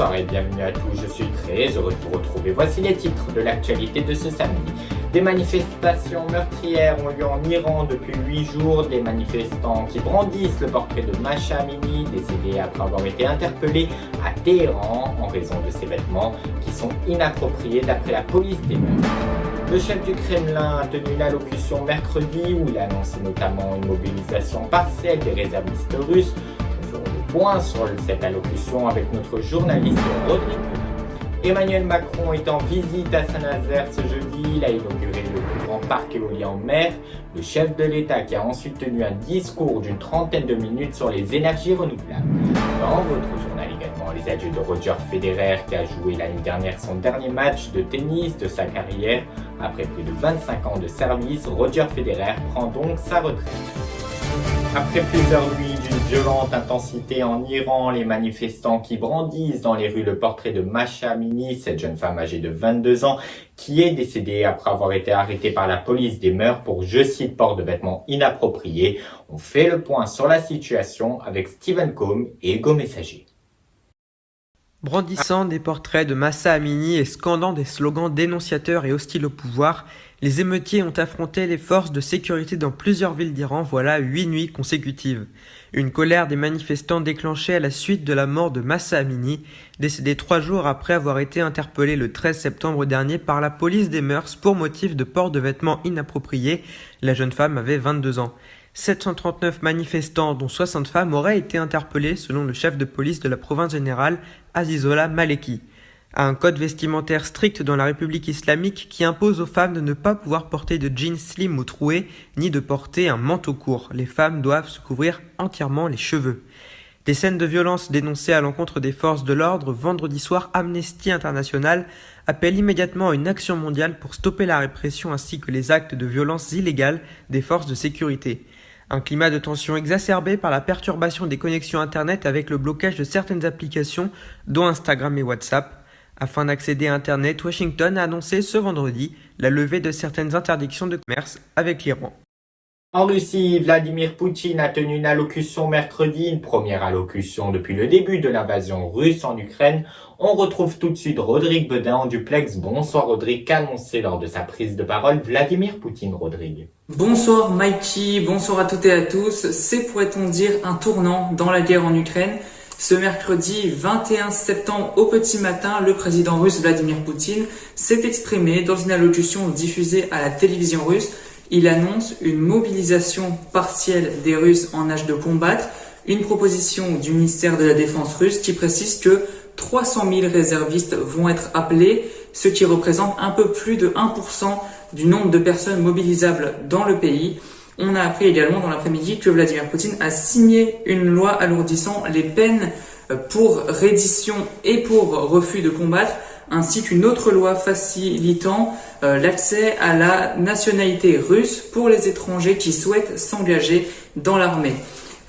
Bonsoir et bienvenue à tous, je suis très heureux de vous retrouver. Voici les titres de l'actualité de ce samedi. Des manifestations meurtrières ont lieu en Iran depuis 8 jours. Des manifestants qui brandissent le portrait de Mahsa Amini, décédé après avoir été interpellé à Téhéran en raison de ses vêtements qui sont inappropriés d'après la police des mœurs. Le chef du Kremlin a tenu une allocution mercredi où il a annoncé notamment une mobilisation partielle des réservistes russes. Nous ferons le point sur cette allocution avec notre journaliste Rodrigue. Emmanuel Macron est en visite à Saint-Nazaire ce jeudi. Il a inauguré le plus grand parc éolien en mer. Le chef de l'État qui a ensuite tenu un discours d'une trentaine de minutes sur les énergies renouvelables. Dans votre journal également, les adieux de Roger Federer qui a joué l'année dernière son dernier match de tennis de sa carrière. Après plus de 25 ans de service, Roger Federer prend donc sa retraite. Après plusieurs nuits d'une violente intensité en Iran, les manifestants qui brandissent dans les rues le portrait de Mahsa Amini, cette jeune femme âgée de 22 ans, qui est décédée après avoir été arrêtée par la police des mœurs pour, je cite, port de vêtements inappropriés. On fait le point sur la situation avec Steven Combe et Hugo Messager. Brandissant des portraits de Mahsa Amini et scandant des slogans dénonciateurs et hostiles au pouvoir, les émeutiers ont affronté les forces de sécurité dans plusieurs villes d'Iran voilà 8 nuits consécutives. Une colère des manifestants déclenchée à la suite de la mort de Mahsa Amini, décédé 3 jours après avoir été interpellé le 13 septembre dernier par la police des mœurs pour motif de port de vêtements inappropriés. La jeune femme avait 22 ans. 739 manifestants, dont 60 femmes, auraient été interpellés selon le chef de police de la province générale, Azizullah Maleki. Un code vestimentaire strict dans la République islamique qui impose aux femmes de ne pas pouvoir porter de jeans slim ou troués, ni de porter un manteau court. Les femmes doivent se couvrir entièrement les cheveux. Des scènes de violence dénoncées à l'encontre des forces de l'ordre, vendredi soir, Amnesty International appelle immédiatement à une action mondiale pour stopper la répression ainsi que les actes de violence illégales des forces de sécurité. Un climat de tension exacerbé par la perturbation des connexions Internet avec le blocage de certaines applications, dont Instagram et WhatsApp. Afin d'accéder à Internet, Washington a annoncé ce vendredi la levée de certaines interdictions de commerce avec l'Iran. En Russie, Vladimir Poutine a tenu une allocution mercredi, une première allocution depuis le début de l'invasion russe en Ukraine. On retrouve tout de suite Rodrigue Bedin en duplex. Bonsoir Rodrigue, qu'a annoncé lors de sa prise de parole Vladimir Poutine, Rodrigue? Bonsoir Mikey, bonsoir à toutes et à tous. C'est, pourrait-on dire, un tournant dans la guerre en Ukraine. Ce mercredi 21 septembre au petit matin, le président russe Vladimir Poutine s'est exprimé dans une allocution diffusée à la télévision russe. Il annonce une mobilisation partielle des Russes en âge de combattre, une proposition du ministère de la Défense russe qui précise que 300 000 réservistes vont être appelés, ce qui représente un peu plus de 1% du nombre de personnes mobilisables dans le pays. On a appris également dans l'après-midi que Vladimir Poutine a signé une loi alourdissant les peines pour reddition et pour refus de combattre, ainsi qu'une autre loi facilitant l'accès à la nationalité russe pour les étrangers qui souhaitent s'engager dans l'armée.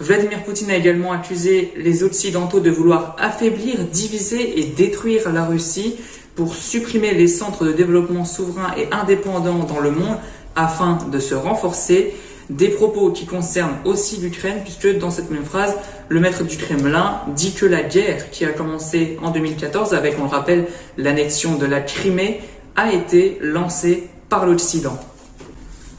Vladimir Poutine a également accusé les Occidentaux de vouloir affaiblir, diviser et détruire la Russie pour supprimer les centres de développement souverains et indépendants dans le monde afin de se renforcer. Des propos qui concernent aussi l'Ukraine, puisque dans cette même phrase, le maître du Kremlin dit que la guerre qui a commencé en 2014 avec, on le rappelle, l'annexion de la Crimée, a été lancée par l'Occident.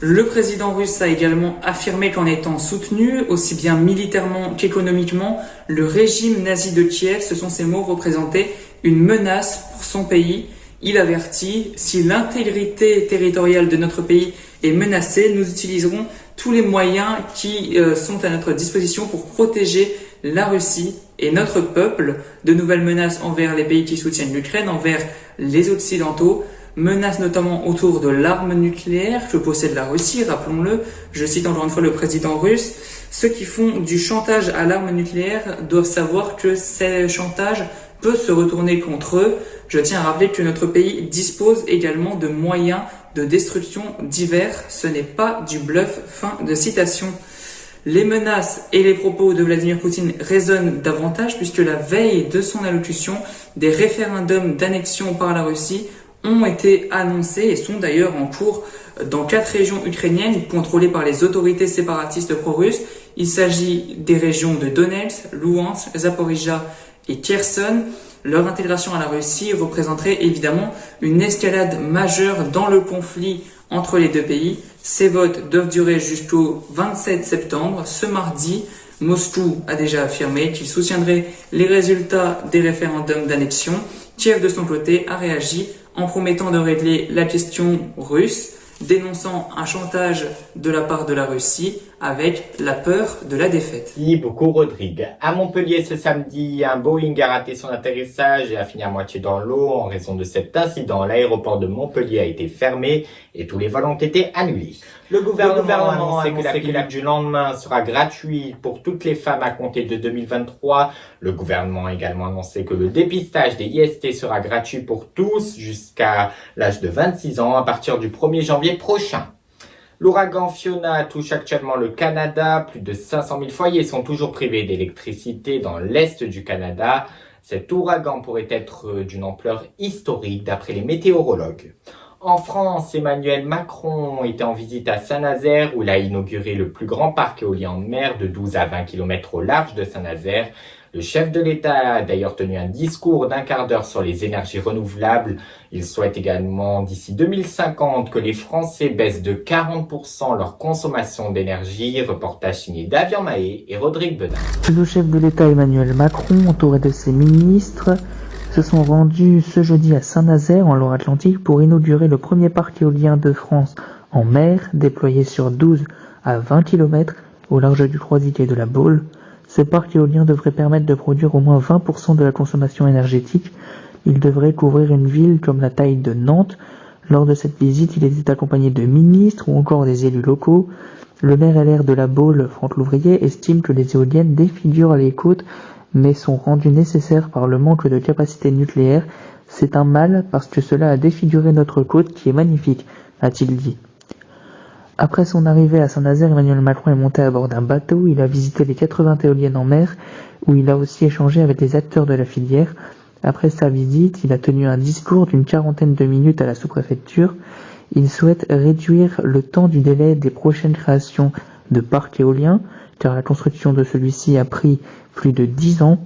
Le président russe a également affirmé qu'en étant soutenu, aussi bien militairement qu'économiquement, le régime nazi de Kiev, ce sont ses mots, représentait une menace pour son pays. Il avertit, si l'intégrité territoriale de notre pays est menacée, nous utiliserons tous les moyens qui sont à notre disposition pour protéger la Russie et notre peuple. De nouvelles menaces envers les pays qui soutiennent l'Ukraine, envers les Occidentaux, menaces notamment autour de l'arme nucléaire que possède la Russie, rappelons-le. Je cite encore une fois le président russe. Ceux qui font du chantage à l'arme nucléaire doivent savoir que ce chantage peut se retourner contre eux. Je tiens à rappeler que notre pays dispose également de moyens de destruction divers. Ce n'est pas du bluff. Fin de citation. Les menaces et les propos de Vladimir Poutine résonnent davantage puisque la veille de son allocution, des référendums d'annexion par la Russie ont été annoncés et sont d'ailleurs en cours dans 4 régions ukrainiennes contrôlées par les autorités séparatistes pro-russes. Il s'agit des régions de Donetsk, Louhansk, Zaporizhzhia et Kherson. Leur intégration à la Russie représenterait évidemment une escalade majeure dans le conflit entre les deux pays. Ces votes doivent durer jusqu'au 27 septembre. Ce mardi, Moscou a déjà affirmé qu'il soutiendrait les résultats des référendums d'annexion. Kiev, de son côté, a réagi en promettant de régler la question russe, dénonçant un chantage de la part de la Russie avec la peur de la défaite. Merci beaucoup Rodrigue. À Montpellier ce samedi, un Boeing a raté son atterrissage et a fini à moitié dans l'eau. En raison de cet incident, l'aéroport de Montpellier a été fermé et tous les vols ont été annulés. Le gouvernement a annoncé que la pilule du lendemain sera gratuite pour toutes les femmes à compter de 2023. Le gouvernement a également annoncé que le dépistage des IST sera gratuit pour tous jusqu'à l'âge de 26 ans à partir du 1er janvier prochain. L'ouragan Fiona touche actuellement le Canada. Plus de 500 000 foyers sont toujours privés d'électricité dans l'est du Canada. Cet ouragan pourrait être d'une ampleur historique d'après les météorologues. En France, Emmanuel Macron était en visite à Saint-Nazaire où il a inauguré le plus grand parc éolien en mer de 12 à 20 km au large de Saint-Nazaire. Le chef de l'État a d'ailleurs tenu un discours d'1 quart d'heure sur les énergies renouvelables. Il souhaite également d'ici 2050 que les Français baissent de 40% leur consommation d'énergie. Reportage signé Davian Mahé et Rodrigue Bedin. Le chef de l'État Emmanuel Macron, entouré de ses ministres, se sont rendus ce jeudi à Saint-Nazaire en Loire-Atlantique pour inaugurer le premier parc éolien de France en mer, déployé sur 12 à 20 km au large du Croisic et de la Baule. Ce parc éolien devrait permettre de produire au moins 20% de la consommation énergétique. Il devrait couvrir une ville comme la taille de Nantes. Lors de cette visite, il était accompagné de ministres ou encore des élus locaux. Le maire LR de la Baule, Franck Louvrier, estime que les éoliennes défigurent les côtes mais sont rendues nécessaires par le manque de capacité nucléaire. C'est un mal parce que cela a défiguré notre côte qui est magnifique, a-t-il dit. Après son arrivée à Saint-Nazaire, Emmanuel Macron est monté à bord d'un bateau. Il a visité les 80 éoliennes en mer, où il a aussi échangé avec les acteurs de la filière. Après sa visite, il a tenu un discours d'une 40aine de minutes à la sous-préfecture. Il souhaite réduire le temps du délai des prochaines créations de parcs éoliens, car la construction de celui-ci a pris plus de 10 ans.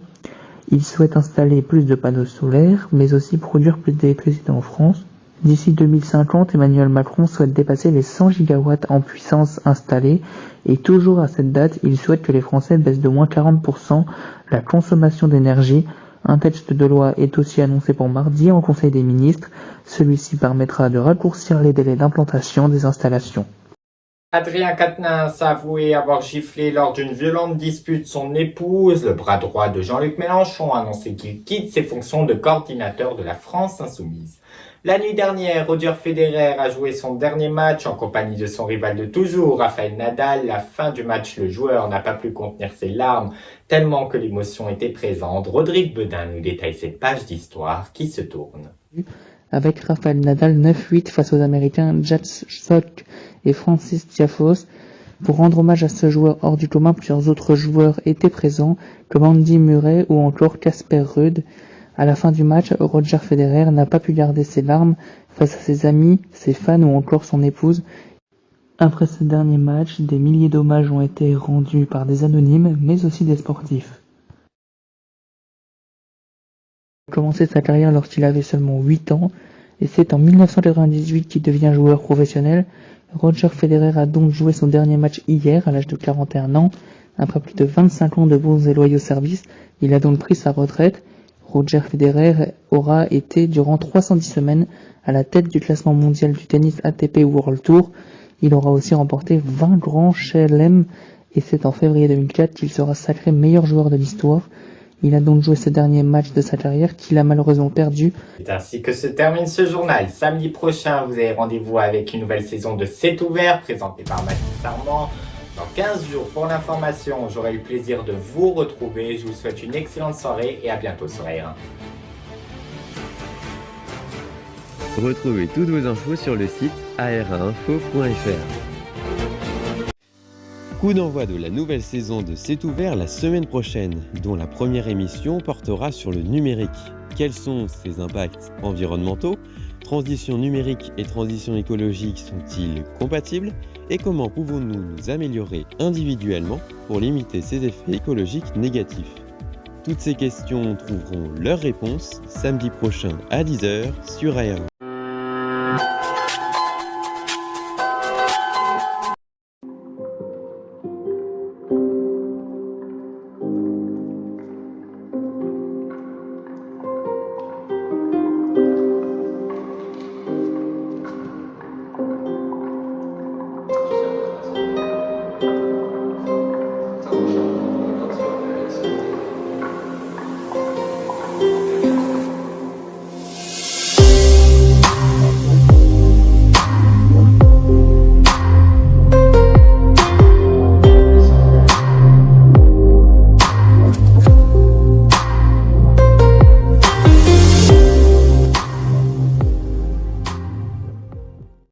Il souhaite installer plus de panneaux solaires, mais aussi produire plus d'électricité en France. D'ici 2050, Emmanuel Macron souhaite dépasser les 100 gigawatts en puissance installée, et toujours à cette date, il souhaite que les Français baissent de moins 40% la consommation d'énergie. Un texte de loi est aussi annoncé pour mardi en Conseil des ministres. Celui-ci permettra de raccourcir les délais d'implantation des installations. Adrien Quatennens a avoué avoir giflé lors d'une violente dispute son épouse. Le bras droit de Jean-Luc Mélenchon a annoncé qu'il quitte ses fonctions de coordinateur de la France Insoumise. La nuit dernière, Roger Federer a joué son dernier match en compagnie de son rival de toujours, Rafael Nadal. La fin du match, le joueur n'a pas pu contenir ses larmes, tellement que l'émotion était présente. Rodrigue Bedin nous détaille cette page d'histoire qui se tourne. Avec Rafael Nadal 9-8 face aux Américains Jack Sock et Francis Tiafoe. Pour rendre hommage à ce joueur hors du commun, plusieurs autres joueurs étaient présents, comme Andy Murray ou encore Casper Ruud. À la fin du match, Roger Federer n'a pas pu garder ses larmes face à ses amis, ses fans ou encore son épouse. Après ce dernier match, des milliers d'hommages ont été rendus par des anonymes, mais aussi des sportifs. Il a commencé sa carrière lorsqu'il avait seulement 8 ans, et c'est en 1998 qu'il devient joueur professionnel. Roger Federer a donc joué son dernier match hier, à l'âge de 41 ans. Après plus de 25 ans de bons et loyaux services, il a donc pris sa retraite. Roger Federer aura été durant 310 semaines à la tête du classement mondial du tennis ATP World Tour. Il aura aussi remporté 20 grands chelem et c'est en février 2004 qu'il sera sacré meilleur joueur de l'histoire. Il a donc joué ce dernier match de sa carrière qu'il a malheureusement perdu. C'est ainsi que se termine ce journal. Samedi prochain, vous avez rendez-vous avec une nouvelle saison de C'est ouvert, présentée par Mathis Sarment. Dans 15 jours, pour l'information, j'aurai le plaisir de vous retrouver. Je vous souhaite une excellente soirée et à bientôt sur AR1. Retrouvez toutes vos infos sur le site ar1info.fr. Coup d'envoi de la nouvelle saison de C'est ouvert la semaine prochaine, dont la première émission portera sur le numérique. Quels sont ses impacts environnementaux ? Transition numérique et transition écologique sont-ils compatibles ? Et comment pouvons-nous nous améliorer individuellement pour limiter ces effets écologiques négatifs ? Toutes ces questions trouveront leurs réponses samedi prochain à 10h sur ARO.